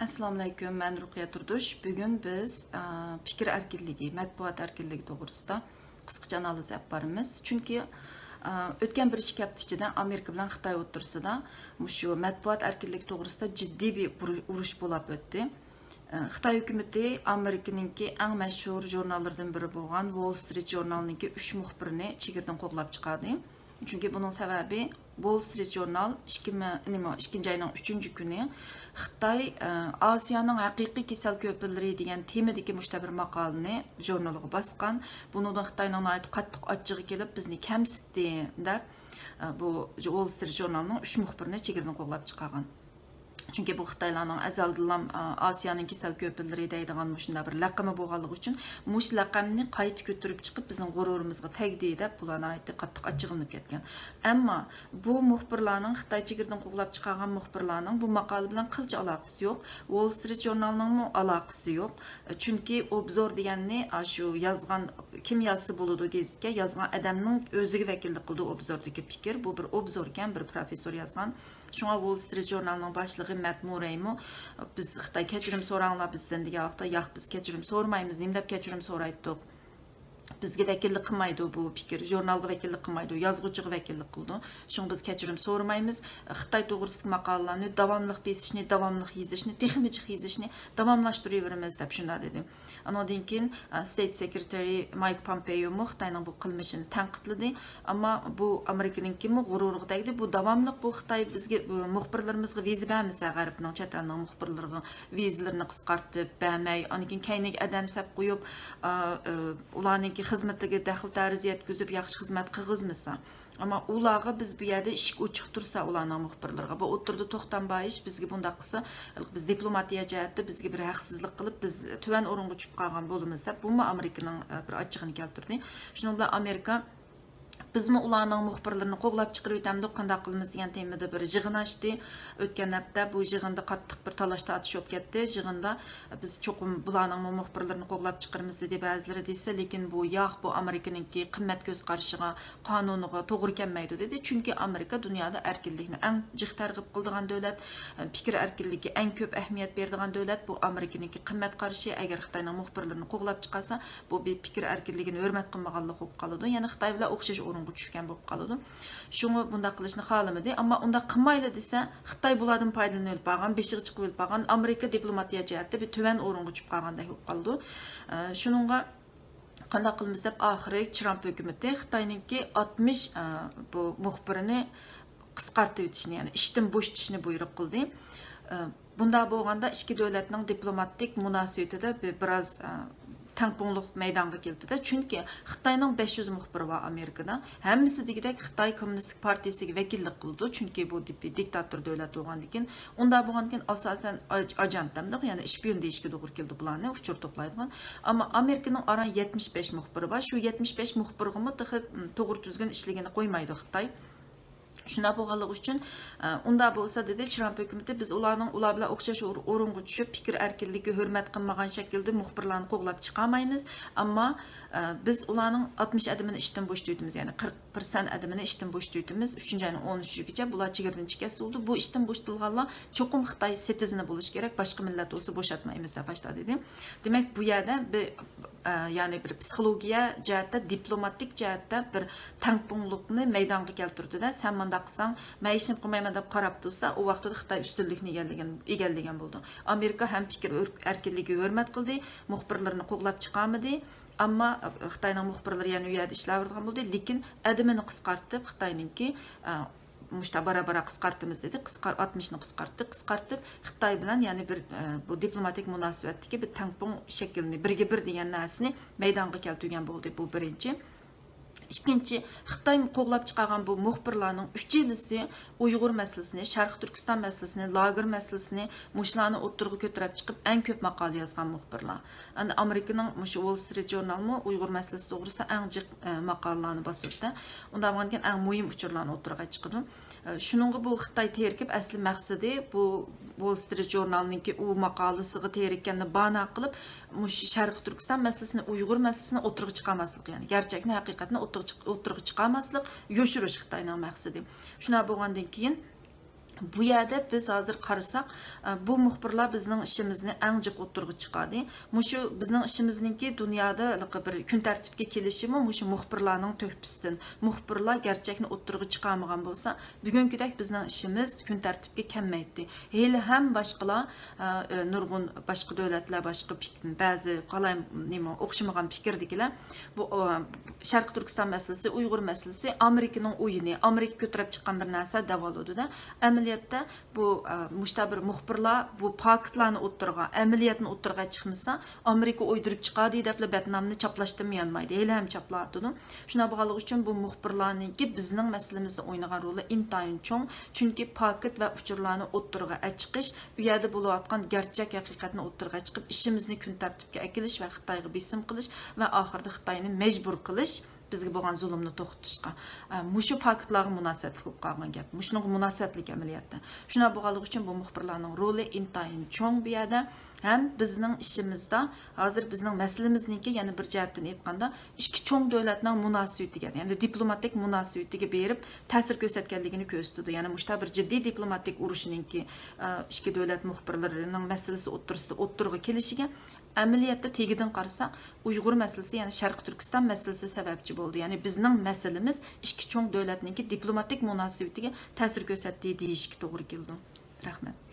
Assalomu alaykum, men Ruqiya Turdush. Bugun biz fikr erkinligi, matbuot erkinligi to'g'risida qisqacha analiz olib boramiz. Chunki o'tgan bir ikki hafta ichida Amerika bilan Xitoy o'rtasida shu matbuot erkinligi to'g'risida jiddiy bir urush bo'lib o'tdi. Xitoy hukumati Amerikaningki eng mashhur jurnallaridan biri bo'lgan Wall Street jurnalininki 3 muxbirini chegirdan qo'g'lab chiqardi. Çünkü bunun sebebi Wall Street Journal 2. ayının 3. günü Xitay Asiyanın haqiqiy kesel köpülleri degan temadagi bir maqolani jurnalıga basqan. Bundan Xitayning qattiq achchig'i kelib bizni kamsitdi deb bu Wall Street Journalning 3 muxbirini chegirdan qo'g'lab chiqargan. Çünkü bu Xitaylarning azaldan Asiyanın kesel köpülleri deydigan shunday bir laqami bo'lganligi uchun mush laqamni qayta ko'tarib chiqib bizning g'ururimizga tegdi deb bularni aytdi, qattiq achchig'inib ketgan. Ammo bu muxbirlarning Xitoy chegirdan qo'g'lab chiqargan muxbirlarning bu maqola bilan qilcha aloqasi yo'q. Wall Street Journalning aloqasi yo'q. Chunki obzor deganni shu yozgan kim yozsa bo'ladi gazetga yozgan odamning o'ziga vakillik qildi obzordagi fikr. Bu bir obzor ekan, bir professor yozgan. Şuna Wall Street Journal'ның başlığı Matt Murray'mi biz Xitoy kechirim so'ranglar bizdan degan vaqtda yo'q biz kechirim so'ramaymiz, nima deb kechirim so'raydik. Bizga vakillik qilmaydi bu fikr, jurnalga vakillik qilmaydi, yozuvchiga vakillik qildi. Shuni biz kechirim so'ramaymiz. Xitoy to'g'risidagi maqolalarni davomli besishni, davomli yozishni, texnik yozishni davomlashtiraveramiz deb shunday dedi. Andan keyin State Secretary Mike Pompeo Xitoyning bu qilmishini tanqidladi, ammo bu Amerikaningki g'ururiga tegdi. Bu davomli bu Xitoy bizga muxbirlarimizga viza bermasa, g'arbning chet elning muxbirlariga vizalarni qisqartib, bermay, andan keyin kaynik adam sab qo'yib, ularning xizmetiga daxl tarzi yetkazib yaxshi xizmat qilg'izmasa. Ama ularga biz bu yerda ishik ochiq tursa ularning muxbirlariga bu o'tirdi to'xtanbayish bizga bunda qilsa biz diplomatiya jihatda bizga bir haqsizlik qilib biz tuvan o'ringa tushib qolgan bo'lamiz deb bu Amerikaning bir achchig'ini keltirdi. Shuning bilan Amerika bizmi ularning muxbirlarini qo'g'lab chiqarib o'tamdi, qanday qilamiz degan temada bir yig'in ochdi. O'tgan hafta bu yig'inda qattiq bir talash tortish bo'lib ketdi. Yig'inda biz cho'qim bularning muxbirlarini qo'g'lab chiqaramiz dedi ba'zilari desa, lekin bu yo'q, bu Amerikaningki qimmat ko'z qarishiga, qonuniga to'g'ri kelmaydi dedi. Chunki Amerika dunyoda erkinlikni eng jiq targ'ib qiladigan davlat, fikr erkinligiga eng ko'p ahamiyat beradigan davlat. Bu Amerikaningki qimmat qarishi, agar Xitoyning muxbirlarini qo'g'lab chiqarsa, bu bir fikr erkinligini hurmat qilmaganlik bo'lib qoladi. Ya'ni Xitoy bilan o'xshash tushgan bo'lib qoladi. Shuni bunda qilishni xohlamadi, ammo unda qilmaydi desa, Xitoy bulardan foydalanib qolgan, beshiga chiqib qolgan, Amerika diplomatiya jihatda bir tuvan o'ringa tushib qolgandek bo'lib qoldi. Shuningga qanday qilamiz deb oxiri Trump hukumati Xitoyningki 60 bu muxbirini qisqartirib o'tishni, ya'ni ishdan bo'shatishni buyruq qildi. Bunda bo'lganda ikki davlatning diplomatik munosabatida biroz tangpungliq maydonga keldi. Chunki Xitoyning 500 muxbiri bor Amerikada. Hammasi degidek Xitoy Kommunistik partiyasiga vakillik qildi. Chunki bu diktator davlat bo'lgandan keyin, unda bo'lgandan keyin asosan ajant demdi, ya'ni shpion deyishga to'g'ri keldi bularni uchur to'playdigan. Ammo Amerikaning aran 75 muxbiri bor. Shu 75 muxbirga to'g'ri tuzgan ishligini qo'ymaydi Xitoy. Shunda bo'lganligi uchun unda bo'lsa dedi Trump hukumati biz ular bilan o'xshash o'ringa tushib fikr erkinligiga hurmat qilmagan shaklda muxbirlarni qo'g'lab chiqolmaymiz, ammo biz ularning 60 adimini ishdan bo'shatamiz, ya'ni 40% adimini ishdan bo'shatamiz. 3-ayning 13-gacha bular chegirdan chiqasi bo'ldi. Bu ishdan bo'shatilganlar cho'qim Xitoy citizeni bo'lish kerak, boshqa millat bo'lsa bo'shatmaymiz deb boshladi dedi. Demak, bu yerda ya'ni bir psixologiya jihatda, diplomatik jihatda bir tangpungliqni maydonga keltirdi-da, sen manda qilsang, men ishni qilmayman deb qarab tursa, u vaqtda Xitoy ustunlikni egallagan bo'ldi. Amerika ham fikr erkinligiga hurmat qildi, muxbirlarni qo'g'lab chiqarmadi. Ammo Xitoyning muxbirlari yana u yerda ishlayvergan bo'ldi, lekin adimini qisqartib Xitoyningki mushta bara qisqartimiz dedi. 60 ni qisqartib Xitoy bilan ya'ni bir bu diplomatik munosabatdagi bir tangpung shaklni birga bir degan narsani maydonga keltirgan bo'ldi. Bu birinchi. İkinci, Xitoy qo'g'lab chiqargan bu muxbirlarning 3 yilisi Uyg'ur masalasini, Sharq Turkiston masalasini, lager masalasini mushlarni o'ttirg'i ko'tarib chiqib eng ko'p maqola yozgan muxbirlar. Endi Amerikaning mush Wall Street Journalmi Uyg'ur masalasi to'g'risida eng jiq maqolalarni bosibdi. Unda bo'lgan eng muhim uchurlarni o'ttirg'i chiqdi. Shuningga bu Xitoy terkib asli maqsadi bu Wall Street Journal'ninki u maqolasiga terikkanni bana qilib, mush Sharq Turkiston masalasini, Uyg'ur masalasini o'ttirg'i chiqarmaslik, ya'ni gerçekni, haqiqatni o'ttirg'i chiqarmaslik, yoshirish Xitoyning maqsadi. Shuna bo'lgandan keyin Bu yerda biz hozir qarasak, bu muxbirlar bizning ishimizni eng jiq o'ttirg'i chiqadi. Mushu bizning ishimizningki dunyoda bir kun tartibga kelishimi mushu muxbirlarning to'hpisidan. Muxbirlar gerçekni o'ttirg'i chiqarmagan bo'lsa, bugünkidek bizning ishimiz kun tartibga kelmaydi. Hali ham boshqalar nurg'un boshqa davlatlar, boshqa ba'zi qalay nima o'xshamagan fikrdikilar bu Sharq Turkiston masalasi, Uyg'ur masalasi Amerikaning o'yini, Amerika ko'tarib chiqqan bir narsa davoludi-da. Amaliyotda bu mushtabir muxbirlar bu faktlarni o'ttirgan, amaliyotni o'ttirgan chiqmasa, Amerika o'ydirib chiqadi deb Batnamni chaplashtirmayolmaydi. Hali ham chaplatdi. Shuna bo'lganligi uchun bu muxbirlarningki bizning masalamizda o'ynagan roli intayin cho'ng, chunki fakt va uchurlarni o'ttirga chiqish, u yerda bo'layotgan gerçek haqiqatni o'ttirga chiqib, ishimizni kun tartibga akilish va Xitoyga besim qilish va oxirida Xitoyni majbur qilish bizga bo'lgan zulmni to'xtatishga. Mushu faktlarga munosabatli bo'lib qolgan gap. Mushuning munosabatli amaliyotda. Shuna bo'lganligi uchun bu muxbirlarning roli intayin cho'ng bu yerda. Ham bizning ishimizda hozir bizning masalamizniki yana bir jihatdan aytganda ikki cho'ng davlatning munosabatiga, ya'ni diplomatik munosabatiga berib ta'sir ko'rsatganligini ko'rsatdi. Ya'ni mushta bir jiddiy diplomatik urushiningki ikki davlat muxbirlarining masalasi o'ttirg'i kelishiga amaliyotda tegidan qarasak Uyg'ur masalasi, ya'ni Sharq Turkiston masalasi sababchi bo'ldi. Ya'ni bizning masalamiz ikki cho'ng davlatningki diplomatik munosabatiga ta'sir ko'rsatdi deyishga to'g'ri keldi. Rahmat.